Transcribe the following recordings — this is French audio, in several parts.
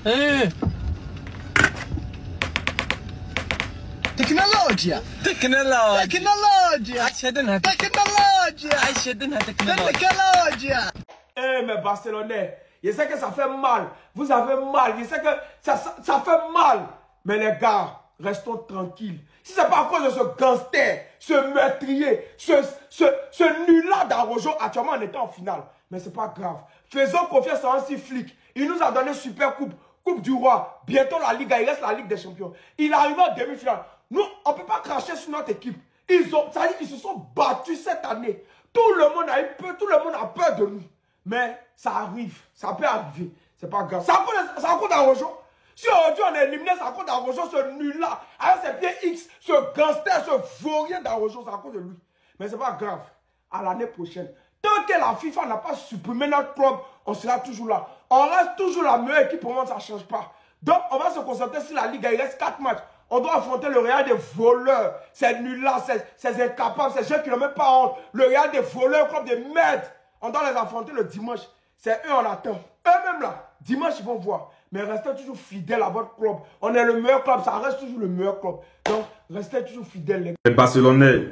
Eh. تكنولوجيا تكنولوجيا تكنولوجيا عشدنها تكنولوجيا عشدنها تكنولوجيا. تكنولوجيا. Eh, mes Barcelonais, je sais que ça fait mal. Vous avez mal. Je sais que ça fait mal. Mais les gars, restons tranquilles. Si c'est pas à cause de ce gangster, ce meurtrier, ce nul-là d'Arojo, actuellement on était en finale. Mais c'est pas grave. Faisons confiance à Hansi Flick. Il nous a donné super coupe. Coupe du roi. Bientôt la Ligue, il reste la Ligue des Champions. Il arrive en demi-finale. Nous, on ne peut pas cracher sur notre équipe. Ils se sont battus cette année. Tout le monde a eu peur, tout le monde a peur de nous. Mais ça arrive, ça peut arriver. C'est pas grave. Ça compte d'Arojo. Si aujourd'hui on est éliminé, ça compte d'Arojo, ce nul-là. Avec ses pieds X, ce gangster, ce vaurien d'Arojo, ça compte de lui. Mais c'est pas grave. À l'année prochaine. Tant que la FIFA n'a pas supprimé notre club, on sera toujours là. On reste toujours la meilleure équipe pour moi, ça ne change pas. Donc, on va se concentrer sur la Ligue. Il reste 4 matchs. On doit affronter le Real des voleurs. Ces nuls-là, ces incapables, ces gens qui n'ont même pas honte. Le Real des voleurs, club de merde. On doit les affronter le dimanche. C'est eux, on attend. Eux-mêmes là, dimanche, ils vont voir. Mais restez toujours fidèles à votre club. On est le meilleur club, ça reste toujours le meilleur club. Donc, restez toujours fidèles, les gars. Les Barcelonais,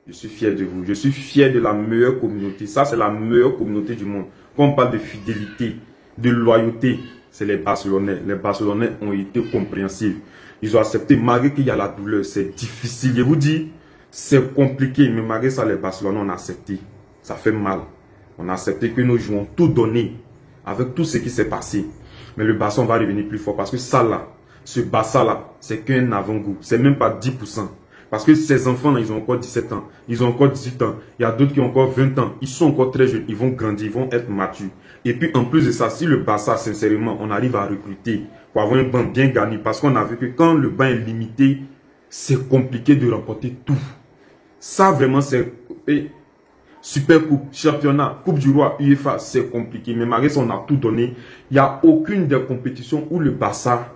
je suis fier de vous. Je suis fier de la meilleure communauté. Ça, c'est la meilleure communauté du monde. Quand on parle de fidélité, de loyauté, c'est les Barcelonais. Les Barcelonais ont été compréhensifs. Ils ont accepté, malgré qu'il y a la douleur. C'est difficile. Je vous dis, c'est compliqué. Mais malgré ça, les Barcelonais ont accepté. Ça fait mal. On a accepté que nous jouons tout donné avec tout ce qui s'est passé. Mais le Barça va revenir plus fort parce que ça là, ce Barça là, c'est qu'un avant-goût. C'est même pas 10%. Parce que ces enfants-là, ils ont encore 17 ans. Ils ont encore 18 ans. Il y a d'autres qui ont encore 20 ans. Ils sont encore très jeunes. Ils vont grandir. Ils vont être matures. Et puis, en plus de ça, si le Barça, sincèrement, on arrive à recruter pour avoir un banc bien garni. Parce qu'on a vu que quand le banc est limité, c'est compliqué de remporter tout. Ça, vraiment, c'est... Super Coupe, championnat, Coupe du Roi, UEFA, c'est compliqué. Mais malgré ça, on a tout donné. Il n'y a aucune des compétitions où le Barça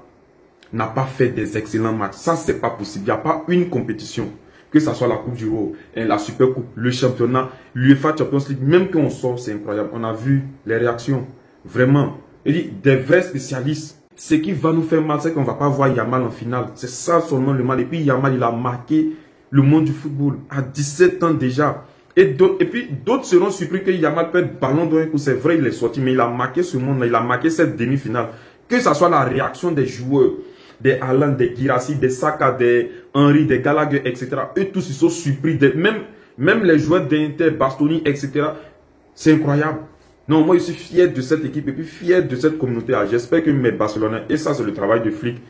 n'a pas fait des excellents matchs. Ça, c'est pas possible. Il n'y a pas une compétition, que ce soit la Coupe du Roi, la Super Coupe, le championnat, l'UEFA Champions League. Même quand on sort, c'est incroyable. On a vu les réactions. Vraiment. Il dit, des vrais spécialistes. Ce qui va nous faire mal, c'est qu'on ne va pas voir Yamal en finale. C'est ça seulement le mal. Et puis Yamal, il a marqué le monde du football à 17 ans déjà. Et puis d'autres seront surpris que Yamal perde ballon d'un coup. C'est vrai, il est sorti, mais il a marqué ce monde-là. Il a marqué cette demi-finale. Que ce soit la réaction des joueurs, des Haaland, des Guirassy, des Saka, des Henry, des Gallagher, etc. Eux tous, ils sont surpris. Même les joueurs d'Inter, Bastoni, etc. C'est incroyable. Non, moi, je suis fier de cette équipe et puis fier de cette communauté. J'espère que mes Barcelonais, et ça, c'est le travail de Flick,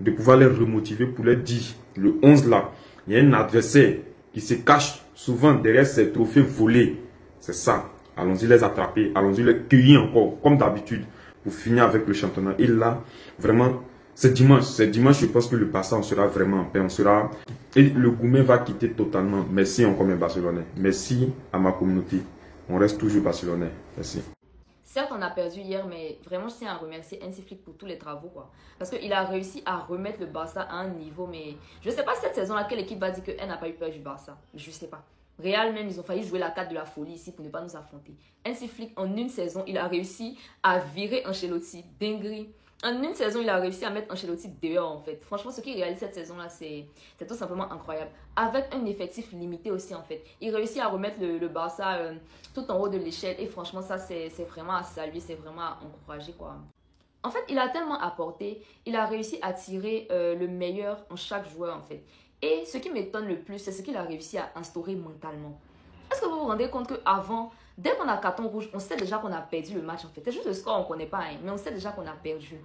de pouvoir les remotiver pour leur dire, le 11 là, il y a un adversaire qui se cache souvent derrière ces trophées volés. C'est ça. Allons-y les attraper, allons-y les cueillir encore, comme d'habitude, pour finir avec le championnat. Et là, vraiment, c'est dimanche, je pense que le Barça, on sera vraiment en paix, on sera... Et le Goumet va quitter totalement. Merci encore mes Barcelonais. Merci à ma communauté. On reste toujours Barcelonais. Merci. Certes, on a perdu hier, mais vraiment, je tiens à remercier Hansi Flick pour tous les travaux, quoi. Parce qu'il a réussi à remettre le Barça à un niveau, mais je ne sais pas cette saison-là, quelle équipe va dire qu'elle n'a pas eu peur du Barça. Je ne sais pas. Real même, ils ont failli jouer la carte de la folie ici pour ne pas nous affronter. Hansi Flick, en une saison, il a réussi à virer Ancelotti, dinguerie. En une saison, il a réussi à mettre Ancelotti dehors, en fait. Franchement, ce qu'il réalise cette saison-là, c'est tout simplement incroyable. Avec un effectif limité aussi, en fait. Il réussit à remettre le Barça tout en haut de l'échelle. Et franchement, ça, c'est vraiment à saluer, c'est vraiment à encourager, quoi. En fait, il a tellement apporté. Il a réussi à tirer le meilleur en chaque joueur, en fait. Et ce qui m'étonne le plus, c'est ce qu'il a réussi à instaurer mentalement. Est-ce que vous vous rendez compte qu'avant, dès qu'on a carton rouge, on sait déjà qu'on a perdu le match en fait. C'est juste le score, on ne connaît pas, hein, mais on sait déjà qu'on a perdu.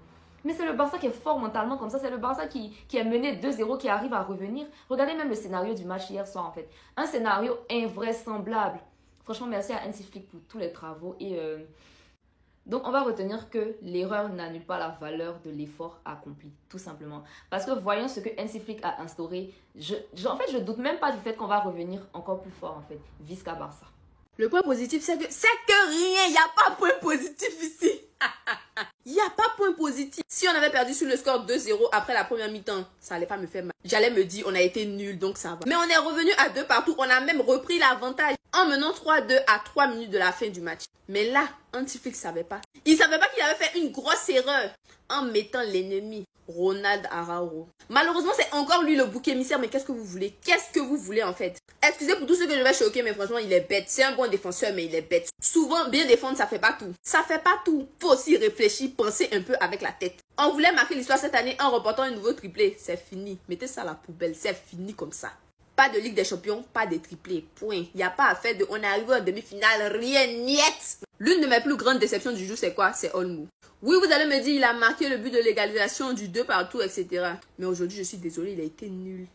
Mais c'est le Barça qui est fort mentalement comme ça. C'est le Barça qui est mené 2-0, qui arrive à revenir. Regardez même le scénario du match hier soir en fait. Un scénario invraisemblable. Franchement, merci à Hansi Flick pour tous les travaux. Et donc, on va retenir que l'erreur n'annule pas la valeur de l'effort accompli, tout simplement. Parce que voyons ce que Hansi Flick a instauré. En fait, je ne doute même pas du fait qu'on va revenir encore plus fort, en fait, Visca Barça. Le point positif, c'est que rien, il n'y a pas point positif ici. Il n'y a pas point positif. Si on avait perdu sur le score 2-0 après la première mi-temps, ça allait pas me faire mal. J'allais me dire, on a été nuls, donc ça va. Mais on est revenu à 2 partout. On a même repris l'avantage en menant 3-2 à 3 minutes de la fin du match. Mais là, Hansi Flick ne savait pas. Il ne savait pas qu'il avait fait une grosse erreur en mettant l'ennemi. Ronald Araujo. Malheureusement, c'est encore lui le bouc émissaire, mais qu'est-ce que vous voulez? Qu'est-ce que vous voulez en fait? Excusez pour tout ce que je vais choquer, mais franchement, il est bête. C'est un bon défenseur, mais il est bête. Souvent, bien défendre, ça fait pas tout. Ça fait pas tout. Faut aussi réfléchir, penser un peu avec la tête. On voulait marquer l'histoire cette année en remportant un nouveau triplé. C'est fini. Mettez ça à la poubelle. C'est fini comme ça. Pas de Ligue des Champions, pas de triplés. Point. Il n'y a pas à faire de on arrive en demi-finale, rien, niet. L'une de mes plus grandes déceptions du jour, c'est quoi? C'est Olmo. Oui, vous allez me dire, il a marqué le but de l'égalisation du 2 partout, etc. Mais aujourd'hui, je suis désolée, il a été nul.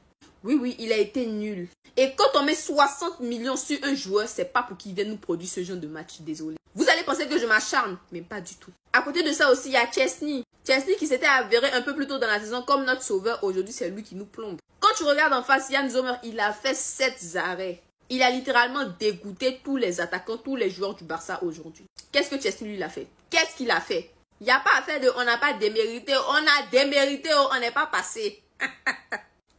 Oui, il a été nul. Et quand on met 60 millions sur un joueur, c'est pas pour qu'il vienne nous produire ce genre de match, désolé. Vous allez penser que je m'acharne, mais pas du tout. À côté de ça aussi, il y a Chesney. Chesney qui s'était avéré un peu plus tôt dans la saison comme notre sauveur. Aujourd'hui, c'est lui qui nous plombe. Quand tu regardes en face, Yann Sommer, il a fait 7 arrêts. Il a littéralement dégoûté tous les attaquants, tous les joueurs du Barça aujourd'hui. Qu'est-ce que Chesney lui a fait? Qu'est-ce qu'il a fait? Il n'y a pas à faire de on n'a pas démérité, on a démérité, on n'est pas passé.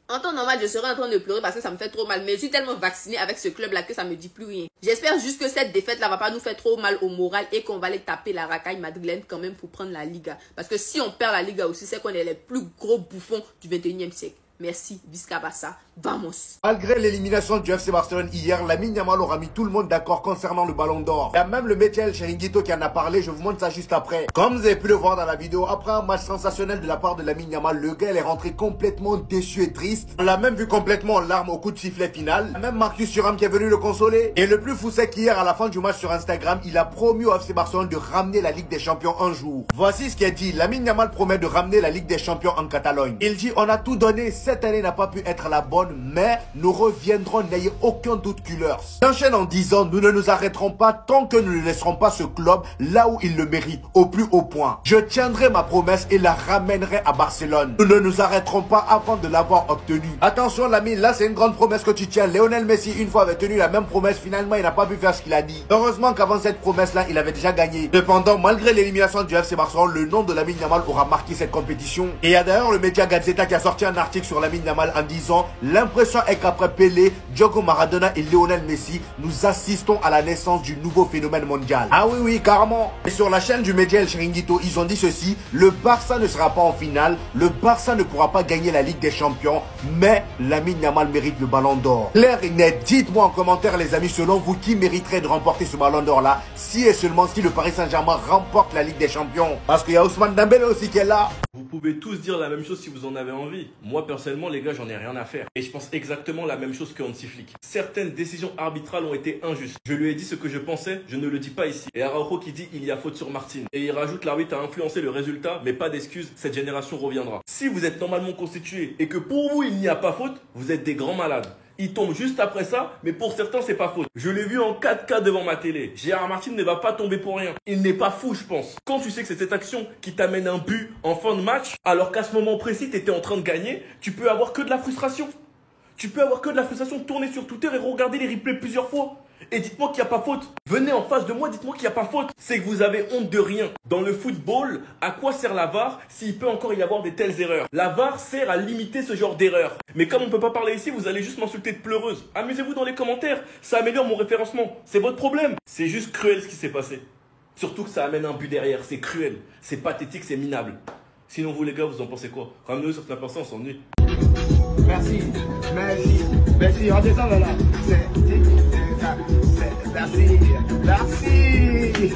En temps normal, je serais en train de pleurer parce que ça me fait trop mal. Mais je suis tellement vaccinée avec ce club-là que ça me dit plus rien. J'espère juste que cette défaite-là va pas nous faire trop mal au moral et qu'on va les taper la racaille madrilène quand même pour prendre la Liga. Parce que si on perd la Liga aussi, c'est qu'on est les plus gros bouffons du 21e siècle. Merci, Vizca Barça. Vamos. Malgré l'élimination du FC Barcelone hier, Lamine Yamal aura mis tout le monde d'accord concernant le Ballon d'Or. Il y a même le métier El Chiringuito qui en a parlé, je vous montre ça juste après. Comme vous avez pu le voir dans la vidéo, après un match sensationnel de la part de Lamine Yamal, le gars il est rentré complètement déçu et triste. On l'a même vu complètement en larmes au coup de sifflet final. Même Marcus Thuram qui est venu le consoler. Et le plus fou c'est qu'hier, à la fin du match sur Instagram, il a promis au FC Barcelone de ramener la Ligue des Champions un jour. Voici ce qu'il a dit. Lamine Yamal promet de ramener la Ligue des Champions en Catalogne. Il dit, on a tout donné, cette année n'a pas pu être la bonne, mais nous reviendrons, n'ayez aucun doute Cullers. Il enchaîne en disant, nous ne nous arrêterons pas tant que nous ne laisserons pas ce club là où il le mérite, au plus haut point. Je tiendrai ma promesse et la ramènerai à Barcelone. Nous ne nous arrêterons pas avant de l'avoir obtenue. Attention Lamine, là c'est une grande promesse que tu tiens. Lionel Messi une fois avait tenu la même promesse, finalement il n'a pas pu faire ce qu'il a dit. Heureusement qu'avant cette promesse là, il avait déjà gagné. Cependant, malgré l'élimination du FC Barcelone, le nom de Lamine Yamal aura marqué cette compétition. Et il y a d'ailleurs le média Gazeta qui a sorti un article sur Lamine Yamal en disant, l'impression est qu'après Pelé, Diogo Maradona et Lionel Messi, nous assistons à la naissance du nouveau phénomène mondial. Ah oui, carrément. Et sur la chaîne du média El Chiringuito, ils ont dit ceci, le Barça ne sera pas en finale, le Barça ne pourra pas gagner la Ligue des Champions, mais Lamine Yamal mérite le Ballon d'Or. Clair et net, dites-moi en commentaire les amis, selon vous, qui mériterait de remporter ce Ballon d'Or là, si et seulement si le Paris Saint-Germain remporte la Ligue des Champions. Parce qu'il y a Ousmane Dembélé aussi qui est là. Vous pouvez tous dire la même chose si vous en avez envie. Moi personnellement les gars, j'en ai rien à faire. Et je pense exactement la même chose que Hansi Flick. Certaines décisions arbitrales ont été injustes. Je lui ai dit ce que je pensais, je ne le dis pas ici. Et Araujo qui dit il y a faute sur Martin. Et il rajoute l'arbitre a influencé le résultat, mais pas d'excuses, cette génération reviendra. Si vous êtes normalement constitué et que pour vous il n'y a pas faute, vous êtes des grands malades. Il tombe juste après ça, mais pour certains, c'est pas faute. Je l'ai vu en 4K devant ma télé. Gérard Martin ne va pas tomber pour rien. Il n'est pas fou, je pense. Quand tu sais que c'est cette action qui t'amène un but en fin de match, alors qu'à ce moment précis, tu étais en train de gagner, tu peux avoir que de la frustration. Tu peux avoir que de la frustration, tourner sur Twitter et regarder les replays plusieurs fois. Et dites-moi qu'il n'y a pas faute. Venez en face de moi, dites-moi qu'il n'y a pas faute. C'est que vous avez honte de rien. Dans le football, à quoi sert la VAR s'il peut encore y avoir des telles erreurs? La VAR sert à limiter ce genre d'erreurs. Mais comme on ne peut pas parler ici, vous allez juste m'insulter de pleureuse. Amusez-vous dans les commentaires, ça améliore mon référencement. C'est votre problème. C'est juste cruel ce qui s'est passé. Surtout que ça amène un but derrière, c'est cruel. C'est pathétique, c'est minable. Sinon vous les gars, vous en pensez quoi? Ramenez-le sur la personne, on s'ennuie. Merci, redescends là. Merci.